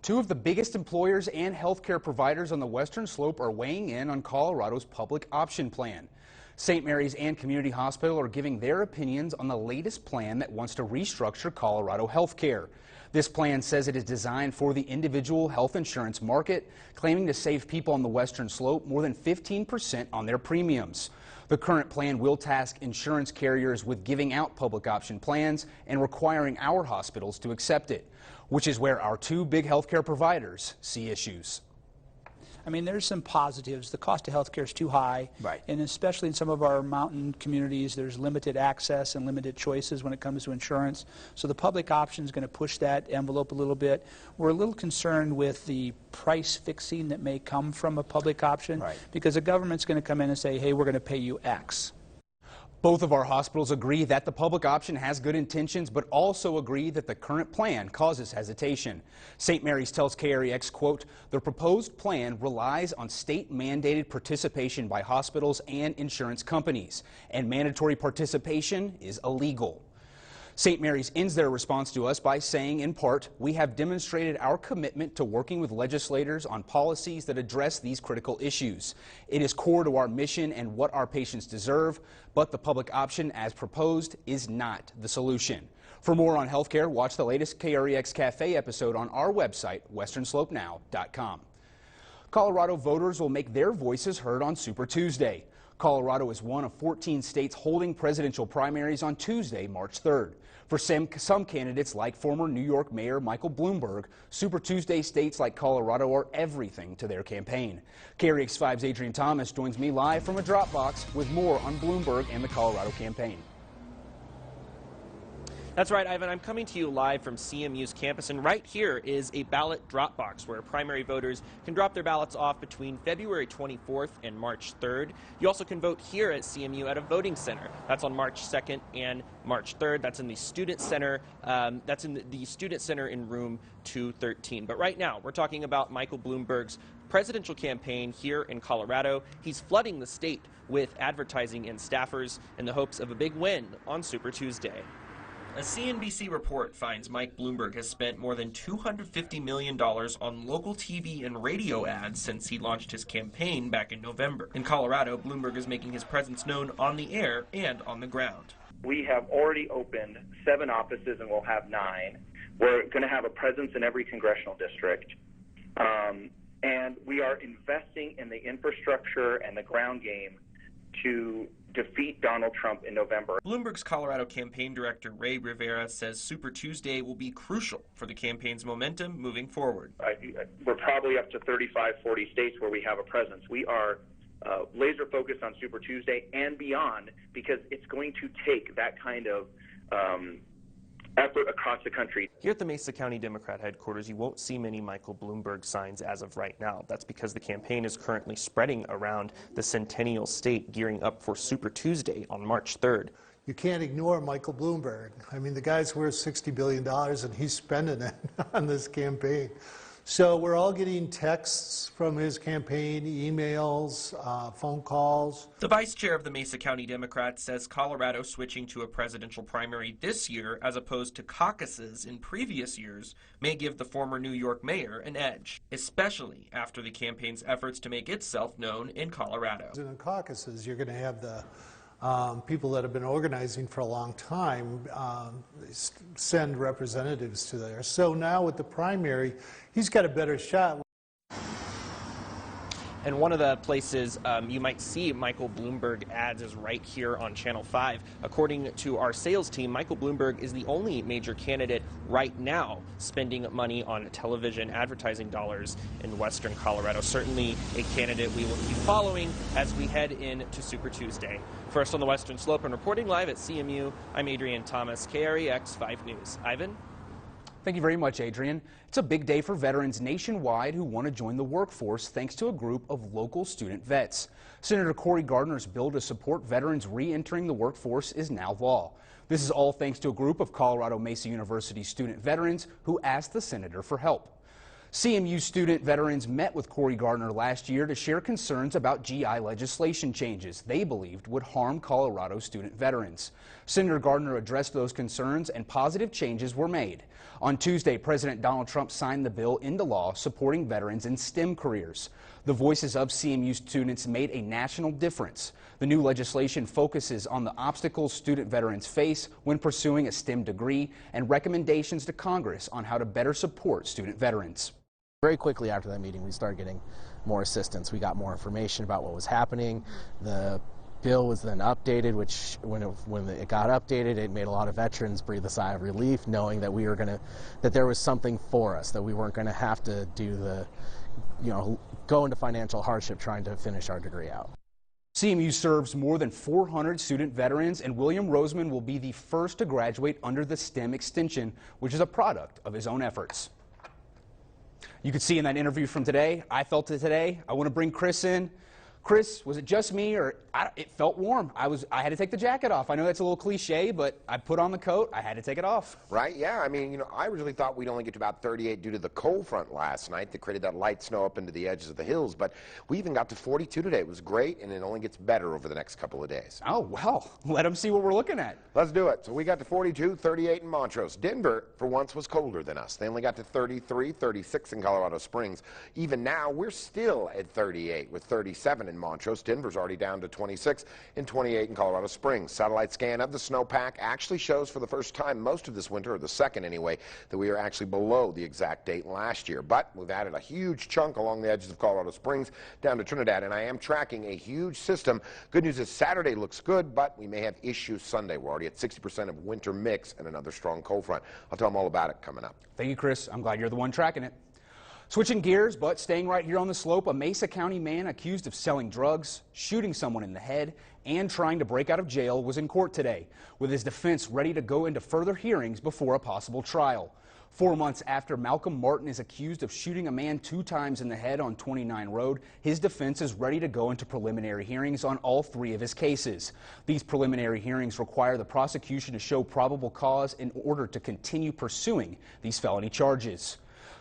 Two of the biggest employers and healthcare providers on the Western Slope are weighing in on Colorado's public option plan. St. Mary's and Community Hospital are giving their opinions on the latest plan that wants to restructure Colorado healthcare. This plan says it is designed for the individual health insurance market, claiming to save people on the Western Slope more than 15% on their premiums. The current plan will task insurance carriers with giving out public option plans and requiring our hospitals to accept it, which is where our two big healthcare providers see issues. I mean, there's some positives. The cost of healthcare is too high, right, and especially in some of our mountain communities, there's limited access and limited choices when it comes to insurance. So the public option is going to push that envelope a little bit. We're a little concerned with the price fixing that may come from a public option, right, because the government's going to come in and say, hey, we're going to pay you X. Both of our hospitals agree that the public option has good intentions, but also agree that the current plan causes hesitation. St. Mary's tells KREX, quote, the proposed plan relies on state-mandated participation by hospitals and insurance companies, and mandatory participation is illegal. St. Mary's ends their response to us by saying, in part, we have demonstrated our commitment to working with legislators on policies that address these critical issues. It is core to our mission and what our patients deserve, but the public option as proposed is not the solution. For more on healthcare, watch the latest KREX Cafe episode on our website, westernslope.now.com. Colorado voters will make their voices heard on Super Tuesday. Colorado is one of 14 states holding presidential primaries on Tuesday, March 3rd. For some candidates, like former New York Mayor Michael Bloomberg, Super Tuesday states like Colorado are everything to their campaign. KREX 5's Adrian Thomas joins me live from a Dropbox with more on Bloomberg and the Colorado campaign. That's right, Ivan. I'm coming to you live from CMU's campus, and right here is a ballot drop box where primary voters can drop their ballots off between February 24th and March 3rd. You also can vote here at CMU at a voting center. That's on March 2nd and March 3rd. That's in the Student Center. That's in the Student Center in room 213. But right now, we're talking about Michael Bloomberg's presidential campaign here in Colorado. He's flooding the state with advertising and staffers in the hopes of a big win on Super Tuesday. A CNBC report finds Mike Bloomberg has spent more than $250 million on local TV and radio ads since he launched his campaign back in November. In Colorado, Bloomberg is making his presence known on the air and on the ground. We have already opened 7 offices and we'll have 9. We're going to have a presence in every congressional district. And we are investing in the infrastructure and the ground game to defeat Donald Trump in November. Bloomberg's Colorado campaign director Ray Rivera says Super Tuesday will be crucial for the campaign's momentum moving forward. We're probably up to 35, 40 states where we have a presence. We are laser focused on Super Tuesday and beyond because it's going to take that kind of effort across the country. Here at the Mesa County Democrat headquarters, you won't see many Michael Bloomberg signs as of right now. That's because the campaign is currently spreading around the Centennial State, gearing up for Super Tuesday on March 3rd. You can't ignore Michael Bloomberg. I mean, the guy's worth $60 billion and he's spending it on this campaign. So we're all getting texts from his campaign, emails, phone calls. The vice chair of the Mesa County Democrats says Colorado switching to a presidential primary this year as opposed to caucuses in previous years may give the former New York mayor an edge, especially after the campaign's efforts to make itself known in Colorado. In the caucuses, you're going to have the people that have been organizing for a long time send representatives to there. So now with the primary, he's got a better shot. And one of the places you might see Michael Bloomberg ads is right here on Channel 5. According to our sales team, Michael Bloomberg is the only major candidate right now spending money on television advertising dollars in Western Colorado. Certainly a candidate we will keep following as we head into Super Tuesday. First on the Western Slope and reporting live at CMU, I'm Adrian Thomas, KREX 5 News. Ivan? Thank you very much, Adrian. It's a big day for veterans nationwide who want to join the workforce thanks to a group of local student vets. Senator Cory Gardner's bill to support veterans re-entering the workforce is now law. This is all thanks to a group of Colorado Mesa University student veterans who asked the senator for help. CMU student veterans met with Cory Gardner last year to share concerns about GI legislation changes they believed would harm Colorado student veterans. Senator Gardner addressed those concerns and positive changes were made. On Tuesday, President Donald Trump signed the bill into law supporting veterans in STEM careers. The voices of CMU students made a national difference. The new legislation focuses on the obstacles student veterans face when pursuing a STEM degree and recommendations to Congress on how to better support student veterans. Very quickly after that meeting, we started getting more assistance. We got more information about what was happening. The bill was then updated, which when it got updated, it made a lot of veterans breathe a sigh of relief, knowing that that there was something for us, that we weren't going to have to do go into financial hardship trying to finish our degree out. CMU serves more than 400 student veterans, and William Roseman will be the first to graduate under the STEM extension, which is a product of his own efforts. You could see in that interview from today, I felt it today. I want to bring Chris in. Chris, was it just me, or it felt warm? I had to take the jacket off. I know that's a little cliche, but I put on the coat. I had to take it off. Right? Yeah. I mean, I originally thought we'd only get to about 38 due to the cold front last night that created that light snow up into the edges of the hills. But we even got to 42 today. It was great, and it only gets better over the next couple of days. Oh, well, let them see what we're looking at. Let's do it. So we got to 42, 38 in Montrose. Denver, for once, was colder than us. They only got to 33, 36 in Colorado Springs. Even now, we're still at 38 with 37 in Montrose. Denver's already down to 26 and 28 in Colorado Springs. Satellite scan of the snowpack actually shows for the first time most of this winter, or the second anyway, that we are actually below the exact date last year. But we've added a huge chunk along the edges of Colorado Springs down to Trinidad, and I am tracking a huge system. Good news is Saturday looks good, but we may have issues Sunday. We're already at 60% of winter mix and another strong cold front. I'll tell them all about it coming up. Thank you, Chris. I'm glad you're the one tracking it. Switching gears, but staying right here on the slope, a Mesa County man accused of selling drugs, shooting someone in the head, and trying to break out of jail was in court today, with his defense ready to go into further hearings before a possible trial. 4 months after Malcolm Martin is accused of shooting a man 2 times in the head on 29 Road, his defense is ready to go into preliminary hearings on all 3 of his cases. These preliminary hearings require the prosecution to show probable cause in order to continue pursuing these felony charges.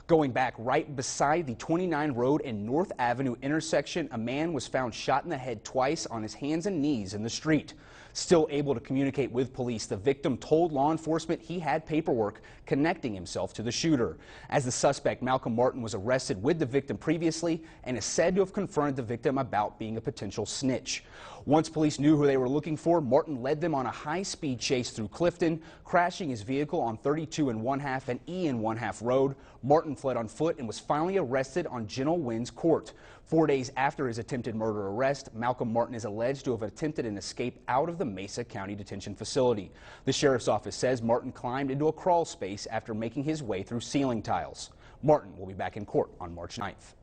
Going back right beside the 29 Road and North Avenue intersection, a man was found shot in the head twice on his hands and knees in the street. Still able to communicate with police, the victim told law enforcement he had paperwork connecting himself to the shooter. As the suspect, Malcolm Martin, was arrested with the victim previously and is said to have confronted the victim about being a potential snitch. Once police knew who they were looking for, Martin led them on a high-speed chase through Clifton, crashing his vehicle on 32 1/2 and E 1/2 Road. Martin fled on foot and was finally arrested on Gentle Winds Court. 4 days after his attempted murder arrest, Malcolm Martin is alleged to have attempted an escape out of the Mesa County Detention Facility. The sheriff's office says Martin climbed into a crawl space after making his way through ceiling tiles. Martin will be back in court on March 9th.